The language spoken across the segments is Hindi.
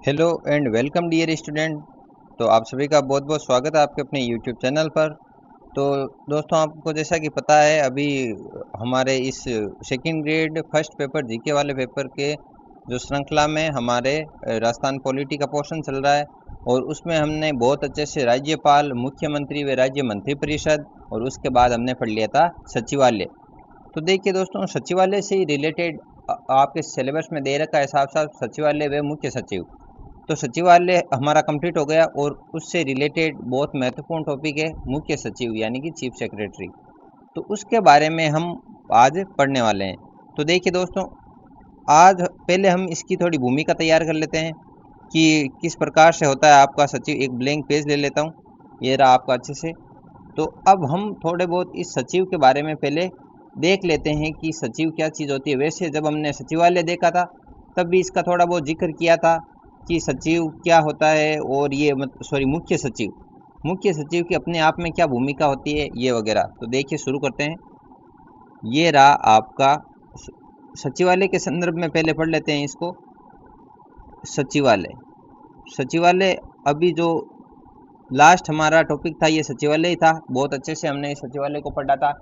Hello and welcome dear student. तो आप सभी का बहुत बहुत स्वागत है आपके अपने यूट्यूब चैनल पर। तो दोस्तों, आपको जैसा कि पता है, अभी हमारे इस second grade first paper GK वाले पेपर के जो श्रृंखला में हमारे राजस्थान पॉलिटी का पोर्शन चल रहा है, और उसमें हमने बहुत अच्छे से राज्यपाल, मुख्यमंत्री व राज्य मंत्रिपरिषद, और उसके बाद हमने पढ़ लिया था सचिवालय। तो देखिए दोस्तों, सचिवालय से ही रिलेटेड आपके सिलेबस में दे रखा है साफ साफ सचिवालय व मुख्य सचिव। तो सचिवालय हमारा कंप्लीट हो गया, और उससे रिलेटेड बहुत महत्वपूर्ण टॉपिक है मुख्य सचिव यानी कि चीफ सेक्रेटरी। तो उसके बारे में हम आज पढ़ने वाले हैं। तो देखिए दोस्तों, आज पहले हम इसकी थोड़ी भूमिका तैयार कर लेते हैं कि किस प्रकार से होता है आपका सचिव। एक ब्लैंक पेज ले लेता हूँ, ये रहा आपका अच्छे से। तो अब हम थोड़े बहुत इस सचिव के बारे में पहले देख लेते हैं कि सचिव क्या चीज़ होती है। वैसे जब हमने सचिवालय देखा था तब भी इसका थोड़ा बहुत जिक्र किया था कि सचिव क्या होता है, और ये मुख्य सचिव की अपने आप में क्या भूमिका होती है, ये वगैरह। तो देखिए शुरू करते हैं। ये रहा आपका सचिवालय के संदर्भ में पहले पढ़ लेते हैं इसको। सचिवालय अभी जो लास्ट हमारा टॉपिक था ये सचिवालय ही था। बहुत अच्छे से हमने सचिवालय को पढ़ा था।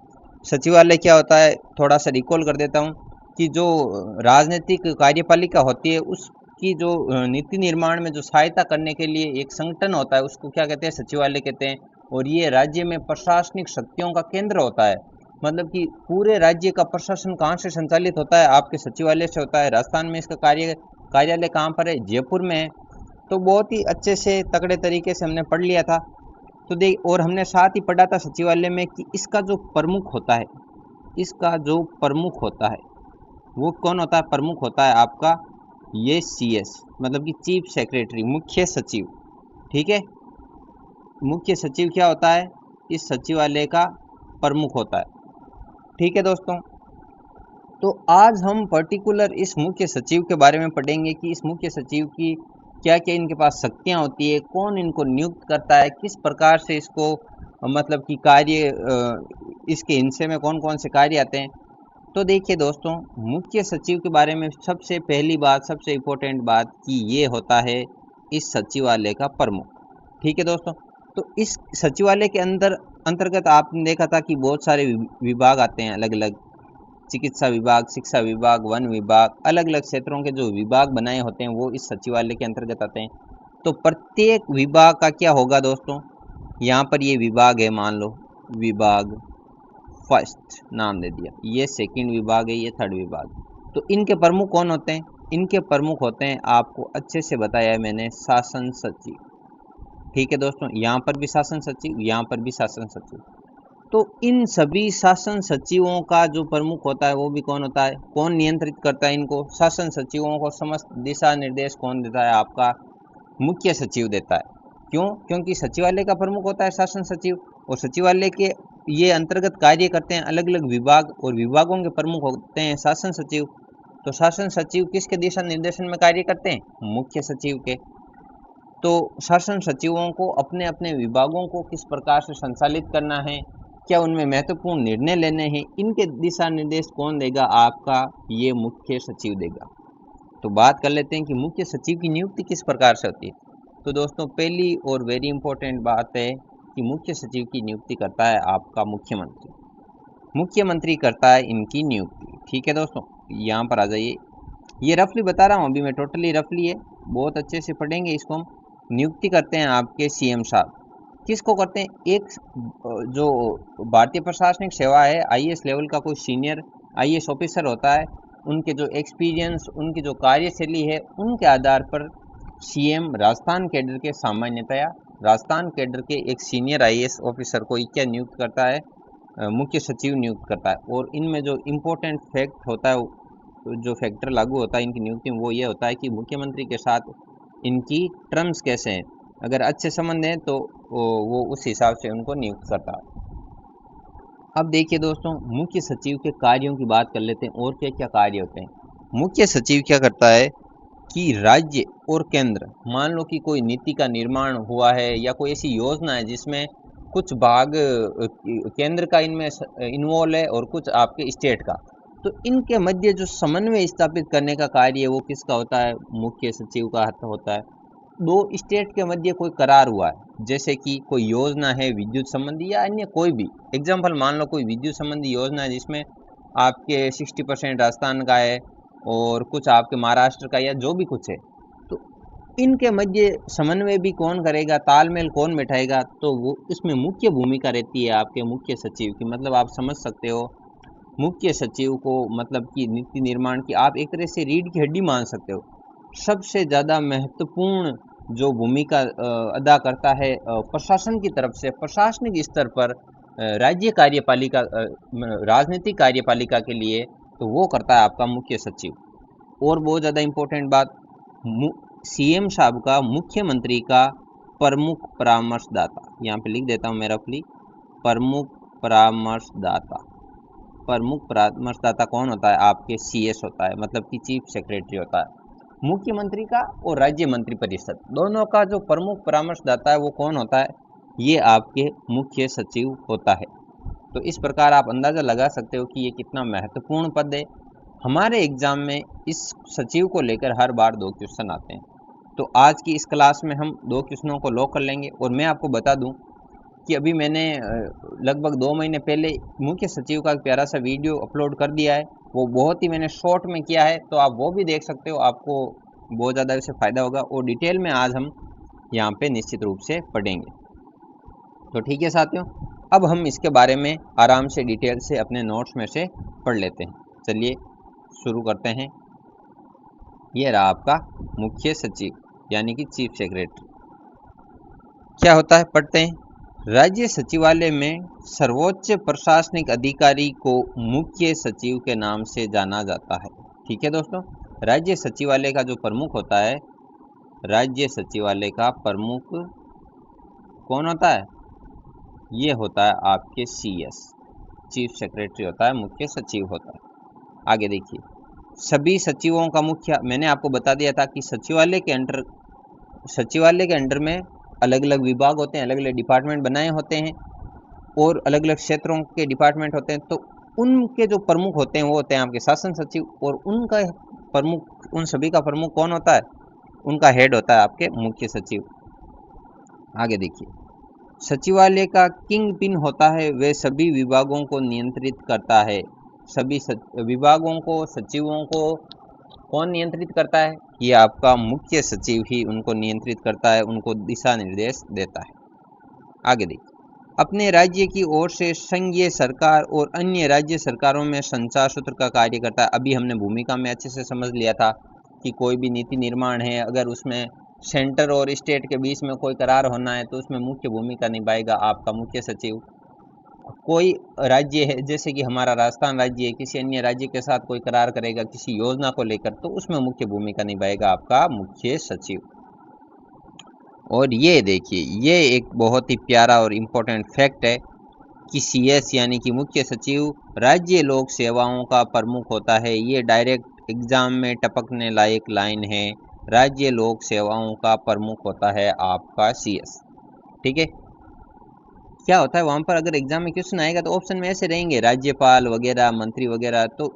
सचिवालय क्या होता है थोड़ा सा रिकॉल कर देता हूँ कि जो राजनीतिक कार्यपालिका होती है उसकी जो नीति निर्माण में जो सहायता करने के लिए एक संगठन होता है, उसको क्या कहते हैं, सचिवालय कहते हैं। और ये राज्य में प्रशासनिक शक्तियों का केंद्र होता है। मतलब कि पूरे राज्य का प्रशासन कहाँ से संचालित होता है, आपके सचिवालय से होता है। राजस्थान में इसका कार्यालय कहाँ पर है, जयपुर में है। तो बहुत ही अच्छे से तगड़े तरीके से हमने पढ़ लिया था। तो देख, और हमने साथ ही पढ़ा था सचिवालय में कि इसका जो प्रमुख होता है वो कौन होता है। प्रमुख होता है आपका ये CS, मतलब कि चीफ सेक्रेटरी, मुख्य सचिव। ठीक है, मुख्य सचिव क्या होता है, इस सचिवालय का प्रमुख होता है। ठीक है दोस्तों, तो आज हम पर्टिकुलर इस मुख्य सचिव के बारे में पढ़ेंगे कि इस मुख्य सचिव की क्या क्या इनके पास शक्तियाँ होती है, कौन इनको नियुक्त करता है, किस प्रकार से इसको मतलब कि कार्य इसके हिस्से में कौन कौन से कार्य आते हैं। तो देखिए दोस्तों, मुख्य सचिव के बारे में सबसे पहली बात, सबसे इम्पोर्टेंट बात कि ये होता है इस सचिवालय का प्रमुख। ठीक है दोस्तों, तो इस सचिवालय के अंतर्गत आपने देखा था कि बहुत सारे विभाग आते हैं अलग अलग। चिकित्सा विभाग, शिक्षा विभाग, वन विभाग, अलग अलग क्षेत्रों के जो विभाग बनाए होते हैं वो इस सचिवालय के अंतर्गत आते हैं। तो प्रत्येक विभाग का क्या होगा दोस्तों, यहाँ पर ये विभाग है, मान लो विभाग फर्स्ट नाम दे दिया, ये सेकंड विभाग है, ये थर्ड विभाग। तो इनके प्रमुख कौन होते हैं, इनके प्रमुख होते हैं, आपको अच्छे से बताया है मैंने, शासन सचिव। ठीक है दोस्तों, यहाँ पर भी शासन सचिव, यहाँ पर भी शासन सचिव। तो इन सभी शासन सचिवों का जो प्रमुख होता है वो भी कौन होता है, कौन नियंत्रित करता है इनको। शासन सचिवों को समस्त दिशा निर्देश कौन देता है, आपका मुख्य सचिव देता है। क्यों, क्योंकि सचिवालय का प्रमुख होता है शासन सचिव, और सचिवालय के ये अंतर्गत कार्य करते हैं अलग अलग विभाग, और विभागों के प्रमुख होते हैं शासन सचिव। तो शासन सचिव किसके दिशा निर्देशन में कार्य करते हैं, मुख्य सचिव के। तो शासन सचिवों को अपने अपने विभागों को किस प्रकार से संचालित करना है, क्या उनमें महत्वपूर्ण निर्णय लेने हैं, इनके दिशा निर्देश कौन देगा, आपका ये मुख्य सचिव देगा। तो बात कर लेते हैं कि मुख्य सचिव की नियुक्ति किस प्रकार से होती है। तो दोस्तों, पहली और वेरी इंपॉर्टेंट बात है कि मुख्य सचिव की नियुक्ति करता है आपका मुख्यमंत्री करता है इनकी नियुक्ति। ठीक है दोस्तों, यहाँ पर आ जाइए। ये रफली बता रहा हूँ अभी मैं, टोटली रफली है, बहुत अच्छे से पढ़ेंगे इसको हम। नियुक्ति करते हैं आपके CM साहब। किसको करते हैं, एक जो भारतीय प्रशासनिक सेवा है, IAS लेवल का कोई सीनियर IAS ऑफिसर होता है, उनके जो एक्सपीरियंस, उनकी जो कार्यशैली है, उनके आधार पर CM राजस्थान कैडर के, सामान्यतया राजस्थान कैडर के एक सीनियर IAS ऑफिसर को क्या नियुक्त करता है, मुख्य सचिव नियुक्त करता है। और इनमें जो इम्पोर्टेंट फैक्ट होता है, जो फैक्टर लागू होता है इनकी नियुक्ति में, वो ये होता है कि मुख्यमंत्री के साथ इनकी टर्म्स कैसे हैं। अगर अच्छे संबंध हैं तो वो उस हिसाब से उनको नियुक्त करता है। अब देखिए दोस्तों, मुख्य सचिव के कार्यों की बात कर लेते हैं, और क्या क्या कार्य होते हैं। मुख्य सचिव क्या करता है कि राज्य और केंद्र, मान लो कि कोई नीति का निर्माण हुआ है या कोई ऐसी योजना है जिसमें कुछ भाग केंद्र का इनमें इन्वॉल्व है और कुछ आपके स्टेट का। तो इनके मध्य जो समन्वय स्थापित करने का कार्य है वो किसका होता है? मुख्य सचिव का होता है। दो स्टेट के मध्य कोई करार हुआ है, जैसे कि कोई योजना है विद्युत संबंधी या अन्य कोई भी एग्जाम्पल, मान लो कोई विद्युत संबंधी योजना है जिसमें आपके 60% राजस्थान का है और कुछ आपके महाराष्ट्र का या जो भी कुछ है, तो इनके मध्य समन्वय भी कौन करेगा, तालमेल कौन बैठाएगा? तो वो इसमें मुख्य भूमिका रहती है आपके मुख्य सचिव की। मतलब आप समझ सकते हो मुख्य सचिव को, मतलब कि नीति निर्माण की आप एक तरह से रीढ़ की हड्डी मान सकते हो। सबसे ज़्यादा महत्वपूर्ण जो भूमिका अदा करता है प्रशासन की तरफ से, प्रशासनिक स्तर पर राज्य कार्यपालिका, राजनीतिक कार्यपालिका के लिए, तो वो करता है आपका मुख्य सचिव। और बहुत ज़्यादा इम्पोर्टेंट बात, सीएम साहब का, मुख्यमंत्री का प्रमुख परामर्शदाता, यहाँ पे लिख देता हूँ मैं रफली, प्रमुख परामर्शदाता। प्रमुख परामर्शदाता कौन होता है? आपके सीएस होता है, मतलब कि चीफ सेक्रेटरी होता है। मुख्यमंत्री का और राज्य मंत्रिपरिषद दोनों का जो प्रमुख परामर्शदाता है वो कौन होता है? ये आपके मुख्य सचिव होता है। तो इस प्रकार आप अंदाज़ा लगा सकते हो कि ये कितना महत्वपूर्ण पद है। हमारे एग्जाम में इस सचिव को लेकर हर बार 2 क्वेश्चन आते हैं। तो आज की इस क्लास में हम 2 क्वेश्चनों को लॉक कर लेंगे। और मैं आपको बता दूं कि अभी मैंने लगभग 2 महीने पहले मुख्य सचिव का एक प्यारा सा वीडियो अपलोड कर दिया है। वो बहुत ही मैंने शॉर्ट में किया है, तो आप वो भी देख सकते हो, आपको बहुत ज़्यादा इससे फ़ायदा होगा। और डिटेल में आज हम यहाँ पे निश्चित रूप से पढ़ेंगे। तो ठीक है साथियों, अब हम इसके बारे में आराम से डिटेल से अपने नोट्स में से पढ़ लेते हैं। चलिए शुरू करते हैं। ये रहा आपका मुख्य सचिव यानी कि चीफ सेक्रेटरी। क्या होता है, पढ़ते हैं। राज्य सचिवालय में सर्वोच्च प्रशासनिक अधिकारी को मुख्य सचिव के नाम से जाना जाता है। ठीक है दोस्तों, राज्य सचिवालय का जो प्रमुख होता है, राज्य सचिवालय का प्रमुख कौन होता है? ये होता है आपके सीएस, चीफ सेक्रेटरी होता है, मुख्य सचिव होता है। आगे देखिए, सभी सचिवों का मुख्य, मैंने आपको बता दिया था कि सचिवालय के अंडर में अलग अलग विभाग होते हैं, अलग अलग डिपार्टमेंट बनाए होते हैं और अलग अलग क्षेत्रों के डिपार्टमेंट होते हैं। तो उनके जो प्रमुख होते हैं वो होते हैं आपके शासन सचिव, और उनका प्रमुख, उन सभी का प्रमुख कौन होता है? उनका हेड होता है आपके मुख्य सचिव। आगे देखिए, सचिवालय का किंग पिन होता है, वे सभी विभागों को नियंत्रित करता है। सभी विभागों को, सचिवों को कौन नियंत्रित करता है? ये आपका मुख्य सचिव ही उनको नियंत्रित करता है, उनको दिशा निर्देश देता है। आगे देखिए, अपने राज्य की ओर से संघीय सरकार और अन्य राज्य सरकारों में संचार सूत्र का कार्य करता है। अभी हमने भूमिका में अच्छे से समझ लिया था कि कोई भी नीति निर्माण है, अगर उसमें सेंटर और स्टेट के बीच में कोई करार होना है तो उसमें मुख्य भूमिका निभाएगा आपका मुख्य सचिव। कोई राज्य है, जैसे कि हमारा राजस्थान राज्य है, किसी अन्य राज्य के साथ कोई करार करेगा किसी योजना को लेकर, तो उसमें मुख्य भूमिका निभाएगा आपका मुख्य सचिव। और ये देखिए, ये एक बहुत ही प्यारा और इम्पोर्टेंट फैक्ट है कि सीएस यानी कि मुख्य सचिव राज्य लोक सेवाओं का प्रमुख होता है। ये डायरेक्ट एग्जाम में टपकने लायक लाइन है, राज्य लोक सेवाओं का प्रमुख होता है आपका सीएस। ठीक है, क्या होता है वहाँ पर अगर एग्जाम में क्वेश्चन आएगा तो ऑप्शन में ऐसे रहेंगे राज्यपाल वगैरह, मंत्री वगैरह, तो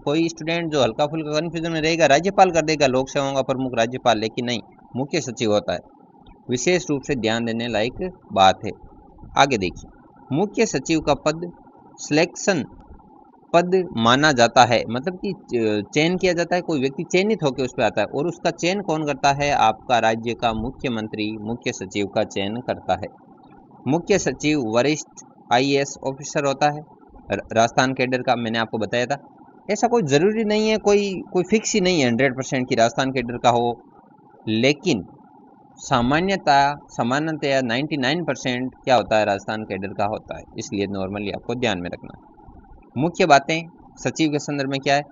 कोई स्टूडेंट जो हल्का फुल्का कन्फ्यूजन में रहेगा राज्यपाल कर देगा, लोक सेवाओं का प्रमुख राज्यपाल, लेकिन नहीं, मुख्य सचिव होता है। विशेष रूप से ध्यान देने लायक बात है। आगे देखिए, मुख्य सचिव का पद सिलेक्शन पद माना जाता है, मतलब कि चयन किया जाता है, कोई व्यक्ति चयनित होकर उस पर आता है, और उसका चयन कौन करता है? आपका राज्य का मुख्यमंत्री मुख्य सचिव का चयन करता है। मुख्य सचिव वरिष्ठ आईएएस ऑफिसर होता है राजस्थान कैडर का, मैंने आपको बताया था। ऐसा कोई ज़रूरी नहीं है, कोई फिक्स ही नहीं है 100% की राजस्थान कैडर का हो, लेकिन सामान्यतया 99% क्या होता है? राजस्थान कैडर का होता है, इसलिए नॉर्मली आपको ध्यान में रखना है। मुख्य बातें सचिव के संदर्भ में क्या है?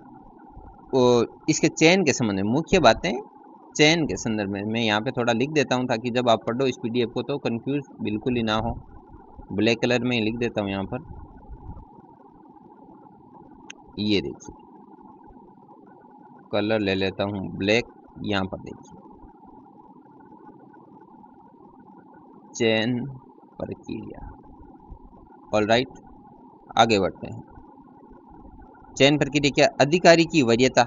इसके चयन के संबंध में मुख्य बातें चयन के संदर्भ में मैं यहाँ पे थोड़ा लिख देता हूँ ताकि जब आप पढ़ो इस पीडीएफ को तो कंफ्यूज बिल्कुल ही ना हो। ब्लैक कलर में लिख देता हूँ यहाँ पर, ये देखिए कलर ले लेता हूँ ब्लैक, यहाँ पर देखिए चयन प्रक्रिया। ऑलराइट, आगे बढ़ते हैं। चयन प्रक्रिया क्या, अधिकारी की वरीयता,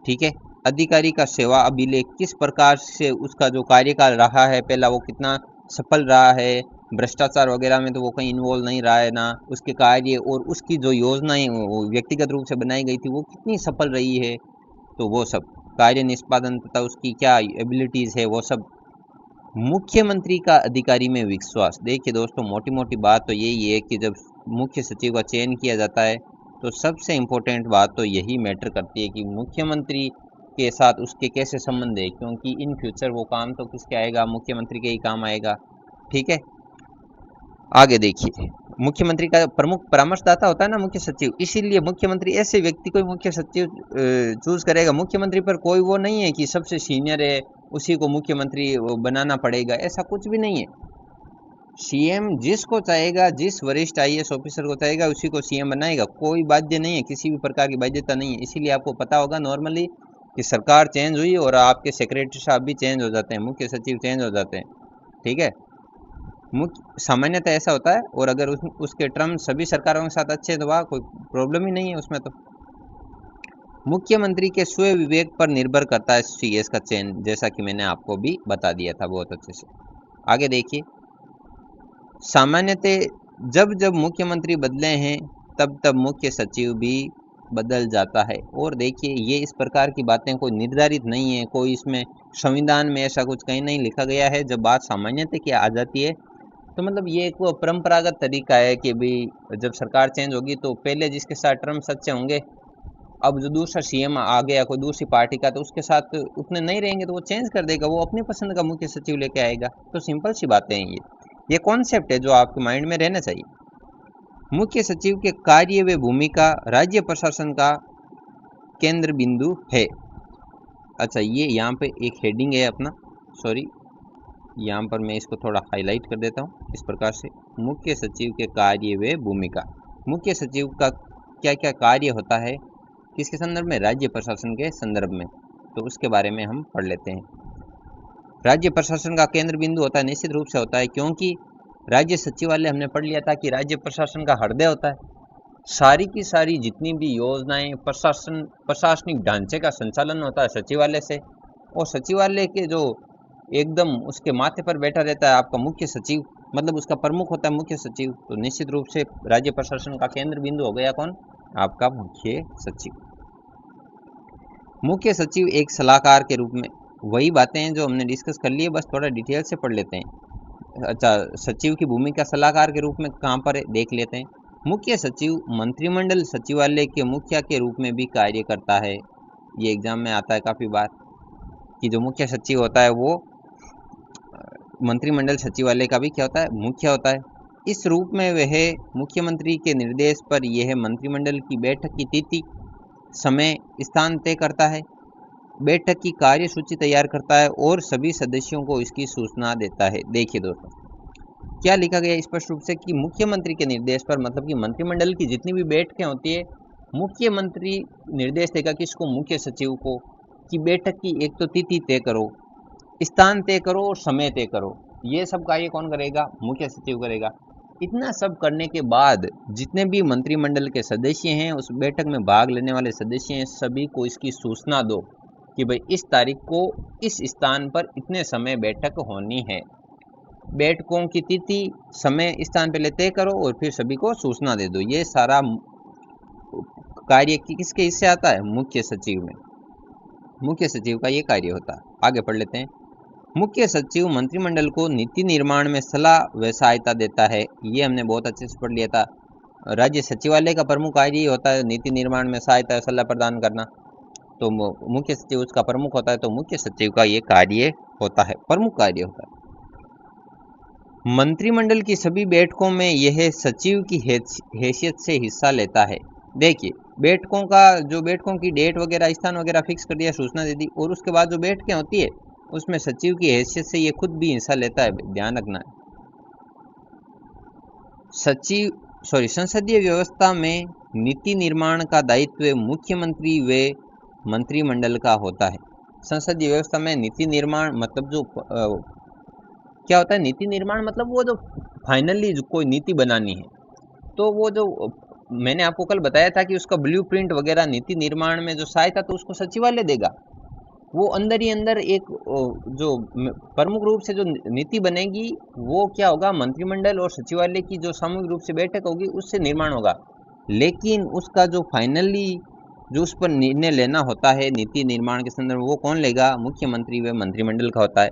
ठीक है, अधिकारी का सेवा अभिलेख, किस प्रकार से उसका जो कार्यकाल रहा है पहला वो कितना सफल रहा है, भ्रष्टाचार वगैरह में तो वो कहीं इन्वॉल्व नहीं रहा है ना, उसके कार्य और उसकी जो योजनाएं व्यक्तिगत रूप से बनाई गई थी वो कितनी सफल रही है, तो वो सब कार्य निष्पादन तथा उसकी क्या एबिलिटीज़ है वो सब। मुख्यमंत्री का अधिकारी में विश्वास, देखिए दोस्तों मोटी मोटी बात तो यही है कि जब मुख्य सचिव का चयन किया जाता है तो सबसे इम्पोर्टेंट बात तो यही मैटर करती है कि मुख्यमंत्री के साथ उसके कैसे संबंध है, क्योंकि इन फ्यूचर वो काम तो किसके आएगा, मुख्यमंत्री के ही काम आएगा, ठीक है। आगे देखिए, मुख्यमंत्री का प्रमुख परामर्शदाता होता है ना मुख्य सचिव, इसीलिए मुख्यमंत्री ऐसे व्यक्ति को मुख्य सचिव चूज करेगा। मुख्यमंत्री पर कोई वो नहीं है कि सबसे सीनियर है उसी को मुख्यमंत्री बनाना पड़ेगा, ऐसा कुछ भी नहीं है। सीएम जिसको चाहेगा, जिस वरिष्ठ आईएएस ऑफिसर को चाहेगा उसी को सीएम बनाएगा, कोई बाध्य नहीं है, किसी भी प्रकार की बाध्यता नहीं है। इसीलिए आपको पता होगा नॉर्मली कि सरकार चेंज हुई और आपके सेक्रेटरी साहब भी चेंज हो जाते हैं, मुख्य सचिव चेंज हो जाते हैं, ठीक है। सामान्यतः ऐसा होता है, और अगर उसके टर्म सभी सरकारों के साथ अच्छे तो वह कोई प्रॉब्लम ही नहीं है उसमें। तो मुख्यमंत्री के स्वयं विवेक पर निर्भर करता है सीएस का चयन, जैसा कि मैंने आपको भी बता दिया था बहुत अच्छे से। आगे देखिए, सामान्यतः जब जब मुख्यमंत्री बदले हैं तब तब मुख्य सचिव भी बदल जाता है। और देखिए ये इस प्रकार की बातें कोई निर्धारित नहीं है, कोई इसमें संविधान में ऐसा कुछ कहीं नहीं लिखा गया है। जब बात सामान्यतः की आ जाती है तो मतलब ये एक वो परंपरागत तरीका है कि भाई जब सरकार चेंज होगी तो पहले जिसके साथ टर्म सच्चे होंगे, अब जो दूसरा सीएम आ गया कोई दूसरी पार्टी का, तो उसके साथ उतने नहीं रहेंगे तो वो चेंज कर देगा, वो अपनी पसंद का मुख्य सचिव लेके आएगा। तो सिंपल सी बातें हैं ये कॉन्सेप्ट है जो आपके माइंड में रहना चाहिए। मुख्य सचिव के कार्य व भूमिका राज्य प्रशासन का केंद्र बिंदु है। अच्छा, ये यहाँ पे एक हेडिंग है अपना, सॉरी यहाँ पर मैं इसको थोड़ा हाईलाइट कर देता हूँ इस प्रकार से, मुख्य सचिव के कार्य व भूमिका। मुख्य सचिव का क्या क्या कार्य होता है किसके संदर्भ में, राज्य प्रशासन के संदर्भ में, तो उसके बारे में हम पढ़ लेते हैं। राज्य प्रशासन का केंद्र बिंदु होता है, निश्चित रूप से होता है, क्योंकि राज्य सचिवालय हमने पढ़ लिया था कि राज्य प्रशासन का हृदय होता है। सारी की सारी जितनी भी योजनाएं, प्रशासनिक ढांचे का संचालन होता है सचिवालय से, और सचिवालय के जो एकदम उसके माथे पर बैठा रहता है आपका मुख्य सचिव, मतलब उसका प्रमुख होता है मुख्य सचिव। तो निश्चित रूप से राज्य प्रशासन का केंद्र बिंदु हो गया कौन, आपका मुख्य सचिव। मुख्य सचिव एक सलाहकार के रूप में, वही बातें हैं जो हमने डिस्कस कर लिए, बस थोड़ा डिटेल से पढ़ लेते हैं। अच्छा, सचिव की भूमिका सलाहकार के रूप में कहाँ पर है देख लेते हैं। मुख्य सचिव मंत्रिमंडल सचिवालय के मुखिया के रूप में भी कार्य करता है। ये एग्जाम में आता है काफ़ी बार कि जो मुख्य सचिव होता है वो मंत्रिमंडल सचिवालय का भी क्या होता है, मुखिया होता है। इस रूप में वह मुख्यमंत्री के निर्देश पर यह मंत्रिमंडल की बैठक की तिथि, समय, स्थान तय करता है, बैठक की कार्यसूची तैयार करता है और सभी सदस्यों को इसकी सूचना देता है। देखिए दोस्तों क्या लिखा गया स्पष्ट रूप से कि मुख्यमंत्री के निर्देश पर, मतलब कि मंत्रिमंडल की जितनी भी बैठकें होती है मुख्यमंत्री निर्देश देगा किसको, मुख्य सचिव को, कि बैठक की एक तो तिथि तय करो, स्थान तय करो और समय तय करो। ये सब कार्य कौन करेगा, मुख्य सचिव करेगा। इतना सब करने के बाद जितने भी मंत्रिमंडल के सदस्य हैं, उस बैठक में भाग लेने वाले सदस्य हैं, सभी को इसकी सूचना दो कि भाई इस तारीख को इस स्थान पर इतने समय बैठक होनी है। बैठकों की तिथि, समय, स्थान पहले तय करो और फिर सभी को सूचना दे दो। ये सारा कार्य किसके हिस्से आता है, मुख्य सचिव में। मुख्य सचिव का ये कार्य होता है। आगे पढ़ लेते हैं। मुख्य सचिव मंत्रिमंडल को नीति निर्माण में सलाह व सहायता देता है। ये हमने बहुत अच्छे से पढ़ लिया था। राज्य सचिवालय का प्रमुख कार्य ये होता है नीति निर्माण में सहायता सलाह प्रदान करना, तो मुख्य सचिव उसका प्रमुख होता है। तो मुख्य सचिव का ये कार्य होता है, प्रमुख कार्य होता है। मंत्रिमंडल की सभी बैठकों में यह सचिव की हैसियत से हिस्सा लेता है। देखिए बैठकों की डेट वगैरह, स्थान वगैरह फिक्स कर दिया, सूचना दे दी, और उसके बाद जो बैठकें होती है उसमें सचिव की हैसियत से ये खुद भी हिस्सा लेता है, ध्यान रखना है। संसदीय व्यवस्था में नीति निर्माण का दायित्व मुख्यमंत्री व मंत्रिमंडल का होता है। संसदीय व्यवस्था में नीति निर्माण मतलब जो क्या होता है, नीति निर्माण मतलब वो जो फाइनली जो कोई नीति बनानी है, तो वो जो मैंने आपको कल बताया था कि उसका ब्लूप्रिंट वगैरह नीति निर्माण में जो सहायता तो उसको सचिवालय देगा। वो अंदर ही अंदर एक जो प्रमुख रूप से जो नीति बनेगी वो क्या होगा, मंत्रिमंडल और सचिवालय की जो सामूहिक रूप से बैठक होगी उससे निर्माण होगा। लेकिन उसका जो फाइनली जो उस पर निर्णय लेना होता है नीति निर्माण के संदर्भ में, वो कौन लेगा, मुख्यमंत्री व मंत्रिमंडल का होता है।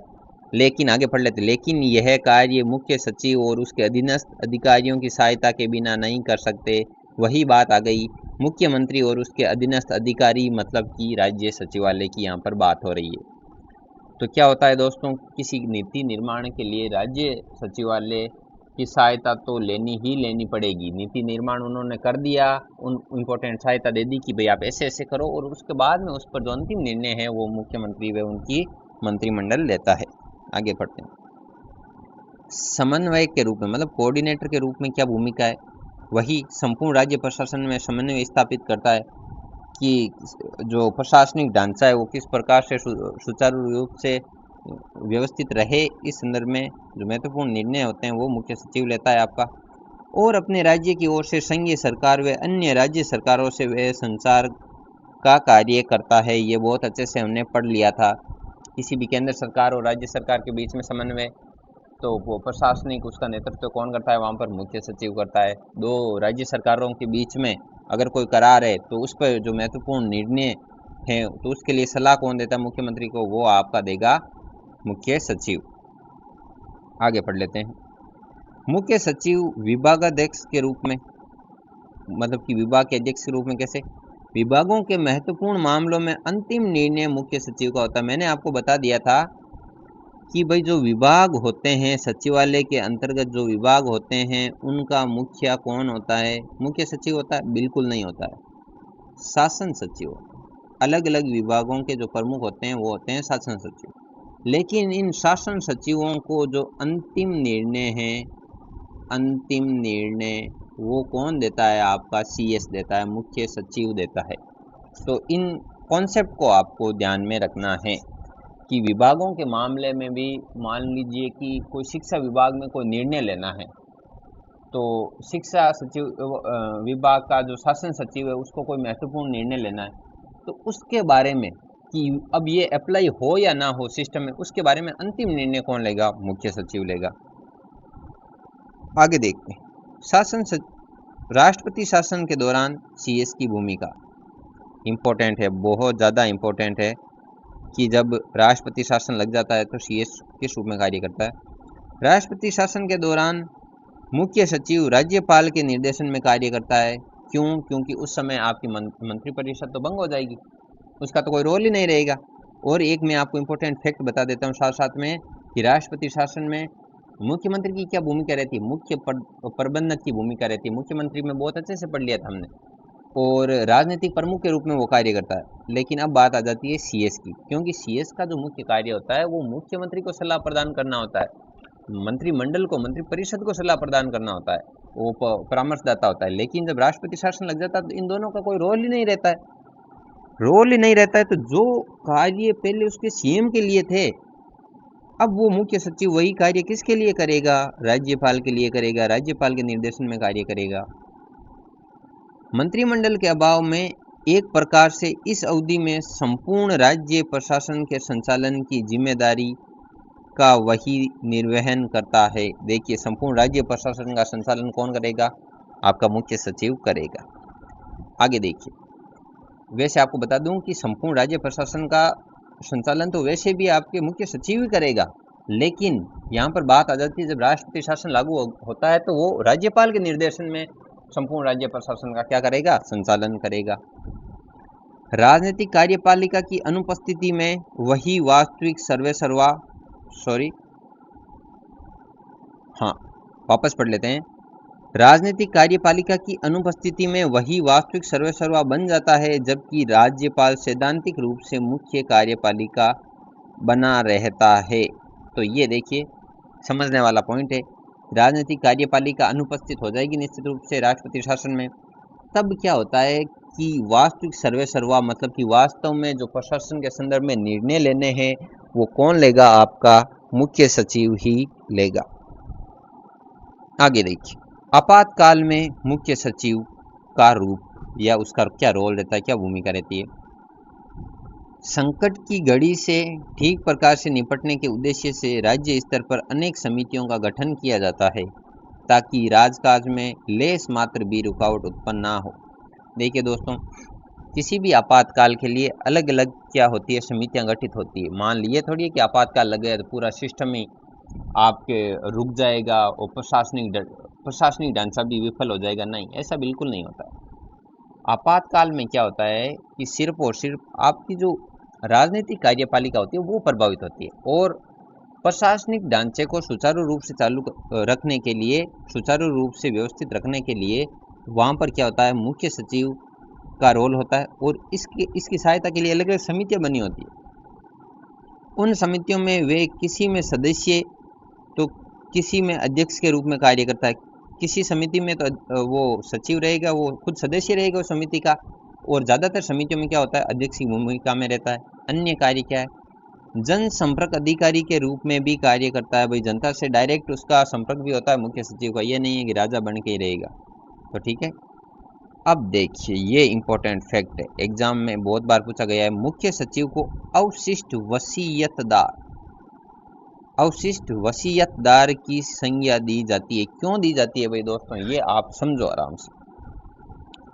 लेकिन आगे पढ़ लेते, लेकिन यह कार्य मुख्य सचिव और उसके अधीनस्थ अधिकारियों की सहायता के बिना नहीं कर सकते। वही बात आ गई, मुख्यमंत्री और उसके अधीनस्थ अधिकारी मतलब कि राज्य सचिवालय की यहाँ पर बात हो रही है। तो क्या होता है दोस्तों, किसी नीति निर्माण के लिए राज्य सचिवालय की सहायता तो लेनी पड़ेगी। नीति निर्माण उन्होंने कर दिया, उन इम्पोर्टेंट सहायता दे दी कि भाई आप ऐसे ऐसे करो, और उसके बाद में उस पर जो अंतिम निर्णय है वो मुख्यमंत्री व उनकी मंत्रिमंडल लेता है। आगे बढ़ते हैं। समन्वय के रूप में मतलब कोऑर्डिनेटर के रूप में क्या भूमिका है, वही संपूर्ण राज्य प्रशासन में समन्वय स्थापित करता है कि जो प्रशासनिक ढांचा है वो किस प्रकार से सुचारू रूप से व्यवस्थित रहे। इस संदर्भ में जो महत्वपूर्ण निर्णय होते हैं वो मुख्य सचिव लेता है आपका। और अपने राज्य की ओर से संघीय सरकार व अन्य राज्य सरकारों से वह संचार का कार्य करता है। ये बहुत अच्छे से हमने पढ़ लिया था। किसी भी केंद्र सरकार और राज्य सरकार के बीच में समन्वय, तो वो प्रशासनिक उसका नेतृत्व कौन करता है, वहाँ पर मुख्य सचिव करता है। दो राज्य सरकारों के बीच में अगर कोई करार है तो उस पर जो महत्वपूर्ण निर्णय है तो उसके लिए सलाह कौन देता है मुख्यमंत्री को, वो आपका देगा मुख्य सचिव। आगे पढ़ लेते हैं। मुख्य सचिव विभागाध्यक्ष के रूप में, मतलब कि विभाग के अध्यक्ष के रूप में कैसे, विभागों के महत्वपूर्ण मामलों में अंतिम निर्णय मुख्य सचिव का होता है। मैंने आपको बता दिया था कि भाई जो विभाग होते हैं सचिवालय के अंतर्गत, जो विभाग होते हैं उनका मुखिया कौन होता है, मुख्य सचिव होता है? बिल्कुल नहीं होता है, शासन सचिव। अलग अलग विभागों के जो प्रमुख होते हैं वो होते हैं शासन सचिव। लेकिन इन शासन सचिवों को जो अंतिम निर्णय है, अंतिम निर्णय वो कौन देता है, आपका सीएस देता है, मुख्य सचिव देता है। तो इन कॉन्सेप्ट को आपको ध्यान में रखना है कि विभागों के मामले में भी मान लीजिए कि कोई शिक्षा विभाग में कोई निर्णय लेना है, तो शिक्षा सचिव विभाग का जो शासन सचिव है उसको कोई महत्वपूर्ण निर्णय लेना है, तो उसके बारे में कि अब ये अप्लाई हो या ना हो सिस्टम में, उसके बारे में अंतिम निर्णय कौन लेगा, मुख्य सचिव लेगा। आगे देखते हैं। राष्ट्रपति शासन के दौरान सीएस की भूमिका इम्पोर्टेंट है, बहुत ज़्यादा इम्पोर्टेंट है कि जब राष्ट्रपति शासन लग जाता है तो सीएस किस रूप में कार्य करता है। राष्ट्रपति शासन के दौरान मुख्य सचिव राज्यपाल के निर्देशन में कार्य करता है। क्यों? क्योंकि उस समय आपकी मंत्रिपरिषद तो भंग हो जाएगी, उसका तो कोई रोल ही नहीं रहेगा। और एक मैं आपको इम्पोर्टेंट फैक्ट बता देता हूँ साथ साथ में कि राष्ट्रपति शासन में मुख्यमंत्री की क्या भूमिका रहती है, मुख्य प्रबंधक की भूमिका रहती है। मुख्यमंत्री में बहुत अच्छे से पढ़ लिया था हमने, और राजनीतिक प्रमुख के रूप में वो कार्य करता है। लेकिन अब बात आ जाती है सीएस की, क्योंकि सीएस का जो मुख्य कार्य होता है वो मुख्यमंत्री को सलाह प्रदान करना होता है, मंत्रिमंडल को, मंत्रिपरिषद को सलाह प्रदान करना होता है, वो परामर्शदाता होता है। लेकिन जब राष्ट्रपति शासन लग जाता है तो इन दोनों का कोई रोल ही नहीं रहता है, रोल ही नहीं रहता है। तो जो कार्य पहले उसके सीएम के लिए थे, अब वो मुख्य सचिव वही कार्य किसके लिए करेगा, राज्यपाल के लिए करेगा, राज्यपाल के निर्देशन में कार्य करेगा। मंत्रिमंडल के अभाव में एक प्रकार से इस अवधि में संपूर्ण राज्य प्रशासन के संचालन की जिम्मेदारी का वही निर्वहन करता है। देखिए, संपूर्ण राज्य प्रशासन का संचालन कौन करेगा, आपका मुख्य सचिव करेगा। आगे देखिए, वैसे आपको बता दूं कि संपूर्ण राज्य प्रशासन का संचालन तो वैसे भी आपके मुख्य सचिव ही करेगा, लेकिन यहाँ पर बात आ जाती है जब राष्ट्रपति शासन लागू होता है तो वो राज्यपाल के निर्देशन में संपूर्ण राज्य प्रशासन का क्या करेगा, संचालन करेगा। राजनीतिक कार्यपालिका की अनुपस्थिति में वही वास्तविक वापस पढ़ लेते हैं। राजनीतिक कार्यपालिका की अनुपस्थिति में वही वास्तविक सर्वेसर्वा बन जाता है, जबकि राज्यपाल सैद्धांतिक रूप से मुख्य कार्यपालिका बना रहता है। तो ये देखिए समझने वाला पॉइंट है। राजनीतिक कार्यपालिका अनुपस्थित हो जाएगी निश्चित रूप से राष्ट्रपति शासन में, तब क्या होता है कि वास्तविक सर्वेसर्वा मतलब कि वास्तव में जो प्रशासन के संदर्भ में निर्णय लेने हैं वो कौन लेगा, आपका मुख्य सचिव ही लेगा। आगे देखिए, आपातकाल में मुख्य सचिव का रूप या उसका क्या रोल रहता है, क्या भूमिका रहती है। संकट की घड़ी से ठीक प्रकार से निपटने के उद्देश्य से राज्य स्तर पर अनेक समितियों का गठन किया जाता है ताकि राजकाज में लेस मात्र भी रुकावट उत्पन्न ना हो। देखिए दोस्तों, किसी भी आपातकाल के लिए अलग अलग क्या होती है, समितियां गठित होती है। मान लिए थोड़ी है कि आपातकाल लग गया तो पूरा सिस्टम ही आपके रुक जाएगा और प्रशासनिक ढांचा भी विफल हो जाएगा। नहीं, ऐसा बिल्कुल नहीं होता है। आपातकाल में क्या होता है कि सिर्फ और सिर्फ आपकी जो राजनीतिक कार्यपालिका होती है वो प्रभावित होती है, और प्रशासनिक ढांचे को सुचारू रूप से चालू रखने के लिए, सुचारू रूप से व्यवस्थित रखने के लिए वहाँ पर क्या होता है, मुख्य सचिव का रोल होता है, और इसकी सहायता के लिए अलग अलग समितियाँ बनी होती है। उन समितियों में वे किसी में सदस्य तो किसी में अध्यक्ष के रूप में कार्य करता है। किसी समिति में तो वो सचिव रहेगा, वो खुद सदस्य रहेगा उस समिति का, और ज़्यादातर समितियों में क्या होता है, अध्यक्ष की भूमिका में रहता है। अन्य कार्य क्या है, जन संपर्क अधिकारी के रूप में भी कार्य करता है। भाई, जनता से डायरेक्ट उसका संपर्क भी होता है मुख्य सचिव का, ये नहीं है कि राजा बन के ही रहेगा। तो ठीक है, अब देखिए ये इंपॉर्टेंट फैक्ट है, एग्जाम में बहुत बार पूछा गया है। मुख्य सचिव को अवशिष्ट वसीयतदार की संज्ञा दी जाती है। क्यों दी जाती है भाई दोस्तों, ये आप समझो आराम से।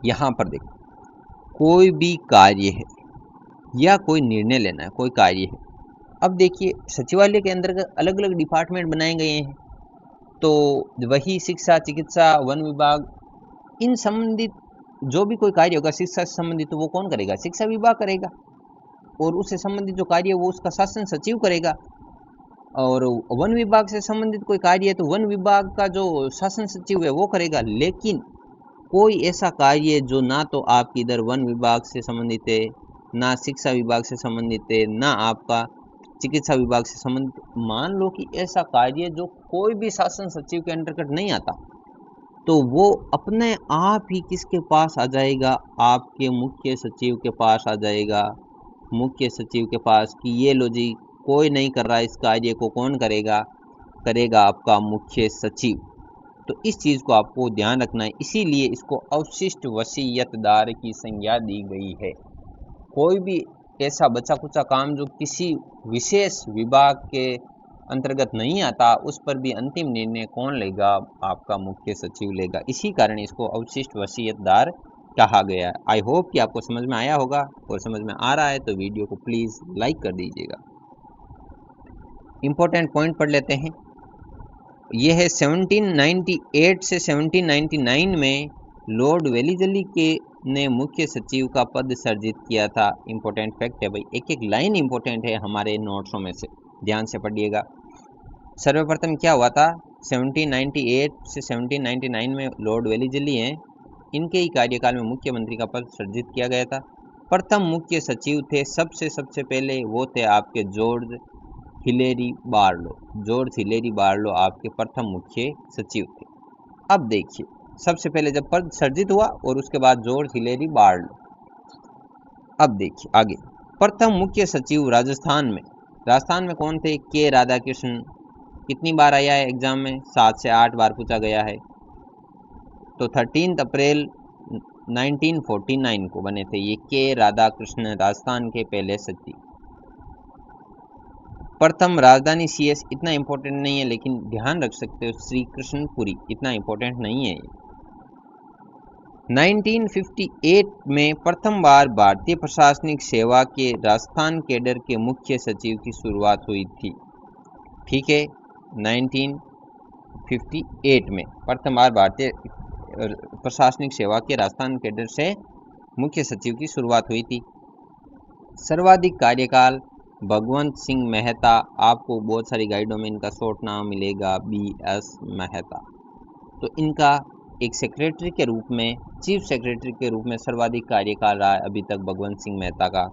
यहाँ पर देखो, कोई भी कार्य है या कोई निर्णय लेना है, कोई कार्य है। अब देखिए, सचिवालय के अंतर्गत अलग अलग डिपार्टमेंट बनाए गए हैं, तो वही शिक्षा, चिकित्सा, वन विभाग, इन संबंधित जो भी कोई कार्य होगा शिक्षा से संबंधित, तो वो कौन करेगा, शिक्षा विभाग करेगा। और उससे संबंधित जो कार्य है वो उसका शासन सचिव करेगा। और वन विभाग से संबंधित कोई कार्य है तो वन विभाग का जो शासन सचिव है वो करेगा। लेकिन कोई ऐसा कार्य जो ना तो आपकी इधर वन विभाग से संबंधित है, ना शिक्षा विभाग से संबंधित है, ना आपका चिकित्सा विभाग से संबंधित, मान लो कि ऐसा कार्य जो कोई भी शासन सचिव के अंतर्गत नहीं आता, तो वो अपने आप ही किसके पास आ जाएगा, आपके मुख्य सचिव के पास आ जाएगा। मुख्य सचिव के पास कि ये लो जी, कोई नहीं कर रहा, इस कार्य को कौन करेगा, करेगा आपका मुख्य सचिव। तो इस चीज़ को आपको ध्यान रखना है, इसीलिए इसको अवशिष्ट वसीयतदार की संज्ञा दी गई है। कोई भी ऐसा बचा कुचा काम जो किसी विशेष विभाग के अंतर्गत नहीं आता, उस पर भी अंतिम निर्णय कौन लेगा, आपका मुख्य सचिव लेगा। इसी कारण इसको अवशिष्ट वसीयतदार कहा गया है। आई होप कि आपको समझ में आया होगा, और समझ में आ रहा है तो वीडियो को प्लीज़ लाइक कर दीजिएगा। इम्पोर्टेंट पॉइंट पढ़ लेते हैं। यह है 1798 से 1799 में लॉर्ड वेलीजली के ने मुख्य सचिव का पद सर्जित किया था। इम्पोर्टेंट फैक्ट है भाई, एक एक लाइन इम्पोर्टेंट है हमारे नोट्सों में से, ध्यान से पढ़िएगा। सर्वप्रथम क्या हुआ था, 1798 से 1799 में लॉर्ड वेलीजली हैं, इनके ही कार्यकाल में मुख्यमंत्री का पद सर्जित किया गया था। प्रथम मुख्य सचिव थे सबसे पहले, वो थे आपके George Hillary Barlow. George Hillary Barlow आपके प्रथम मुख्य सचिव थे। अब देखिए, सबसे पहले जब पद सर्जित हुआ और उसके बाद जॉर्ज हिलेरी बार्लो। अब देखिए आगे, प्रथम मुख्य सचिव राजस्थान में कौन थे, के राधाकृष्णन। कितनी बार आया है एग्जाम में, 7 से 8 बार पूछा गया है। तो 13 अप्रैल 1949 को बने थे ये के राधाकृष्णन, राजस्थान के पहले सचिव। प्रथम राजधानी CS, इतना इम्पोर्टेंट नहीं है लेकिन ध्यान रख सकते हो, श्री कृष्णपुरी, इतना इम्पोर्टेंट नहीं है। 1958 में प्रथम बार भारतीय प्रशासनिक सेवा के राजस्थान कैडर के मुख्य सचिव की शुरुआत हुई थी। ठीक है, 1958 में प्रथम बार भारतीय प्रशासनिक सेवा के राजस्थान कैडर से मुख्य सचिव की शुरुआत हुई थी। सर्वाधिक कार्यकाल भगवंत सिंह मेहता, आपको बहुत सारी गाइडों में इनका शॉर्ट नाम मिलेगा, BS मेहता। तो इनका एक सेक्रेटरी के रूप में, चीफ सेक्रेटरी के रूप में सर्वाधिक कार्यकाल रहा है अभी तक भगवंत सिंह मेहता का।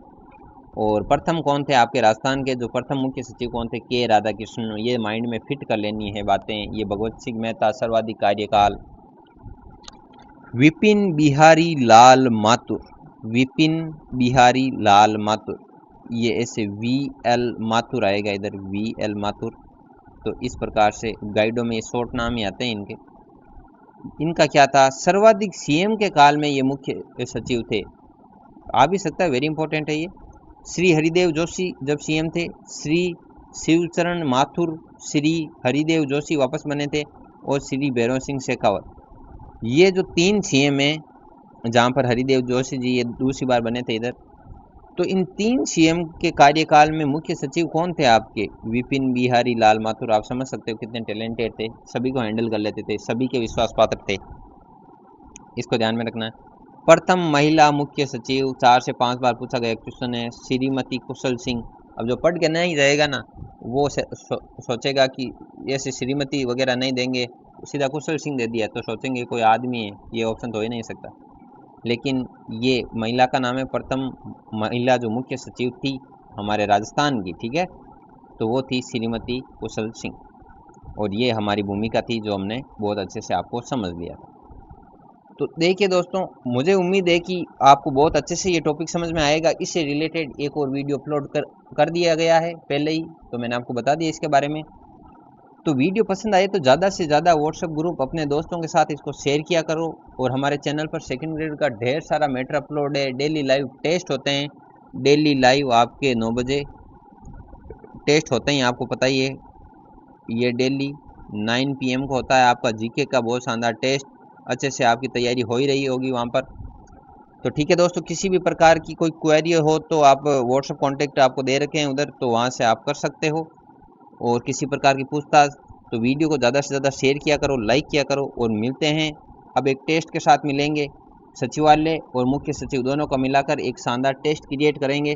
और प्रथम कौन थे आपके राजस्थान के, जो प्रथम मुख्य सचिव कौन थे, के राधाकृष्णन। ये माइंड में फिट कर लेनी है बातें, ये भगवंत सिंह मेहता सर्वाधिक कार्यकाल। विपिन बिहारी लाल माथुर, विपिन बिहारी लाल माथुर, ये ऐसे VL माथुर आएगा इधर, VL माथुर। तो इस प्रकार से गाइडों में शॉर्ट नाम ही आते हैं इनके। इनका क्या था, सर्वाधिक सीएम के काल में ये मुख्य सचिव थे। आ भी सकता है, वेरी इंपॉर्टेंट है ये। श्री हरिदेव जोशी जब सीएम थे, श्री शिवचरण माथुर, श्री हरिदेव जोशी वापस बने थे, और श्री भैरव सिंह शेखावत। ये जो 3 सीएम हैं, जहाँ पर हरिदेव जोशी जी ये दूसरी बार बने थे इधर, तो इन 3 सीएम के कार्यकाल में मुख्य सचिव कौन थे आपके, विपिन बिहारी लाल माथुर। आप समझ सकते हो कितने टैलेंटेड थे, सभी को हैंडल कर लेते थे, सभी के विश्वास पात्र थे, इसको ध्यान में रखना है। प्रथम महिला मुख्य सचिव, 4 से 5 बार पूछा गया क्वेश्चन है, श्रीमती कुशल सिंह। अब जो पढ़ के नहीं रहेगा ना, वो सोचेगा कि ऐसे श्रीमती वगैरह नहीं देंगे, सीधा कुशल सिंह दे दिया, तो सोचेंगे कोई आदमी है, ये ऑप्शन तो हो ही नहीं सकता। लेकिन ये महिला का नाम है, प्रथम महिला जो मुख्य सचिव थी हमारे राजस्थान की, ठीक है, तो वो थी श्रीमती कुशल सिंह। और ये हमारी भूमिका थी जो हमने बहुत अच्छे से आपको समझ लिया था। तो देखिए दोस्तों, मुझे उम्मीद है कि आपको बहुत अच्छे से ये टॉपिक समझ में आएगा। इससे रिलेटेड एक और वीडियो अपलोड कर दिया गया है पहले ही, तो मैंने आपको बता दिया इसके बारे में। तो वीडियो पसंद आए तो ज़्यादा से ज़्यादा व्हाट्सएप ग्रुप अपने दोस्तों के साथ इसको शेयर किया करो। और हमारे चैनल पर सेकंड ग्रेड का ढेर सारा मैटर अपलोड है, डेली लाइव टेस्ट होते हैं, डेली लाइव आपके 9 बजे टेस्ट होते हैं, आपको पता ही है। ये डेली 9 PM को होता है आपका जीके का बहुत शानदार टेस्ट, अच्छे से आपकी तैयारी हो ही रही होगी वहाँ पर। तो ठीक है दोस्तों, किसी भी प्रकार की कोई क्वेरी हो तो आप व्हाट्सएप कॉन्टेक्ट आपको दे रखे हैं उधर, तो वहाँ से आप कर सकते हो। और किसी प्रकार की पूछताछ, तो वीडियो को ज़्यादा से ज़्यादा शेयर किया करो, लाइक किया करो। और मिलते हैं, अब एक टेस्ट के साथ मिलेंगे, सचिवालय और मुख्य सचिव दोनों को मिलाकर एक शानदार टेस्ट क्रिएट करेंगे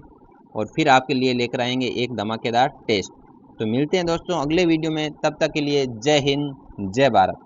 और फिर आपके लिए लेकर आएंगे एक धमाकेदार टेस्ट। तो मिलते हैं दोस्तों अगले वीडियो में, तब तक के लिए जय हिंद, जय भारत।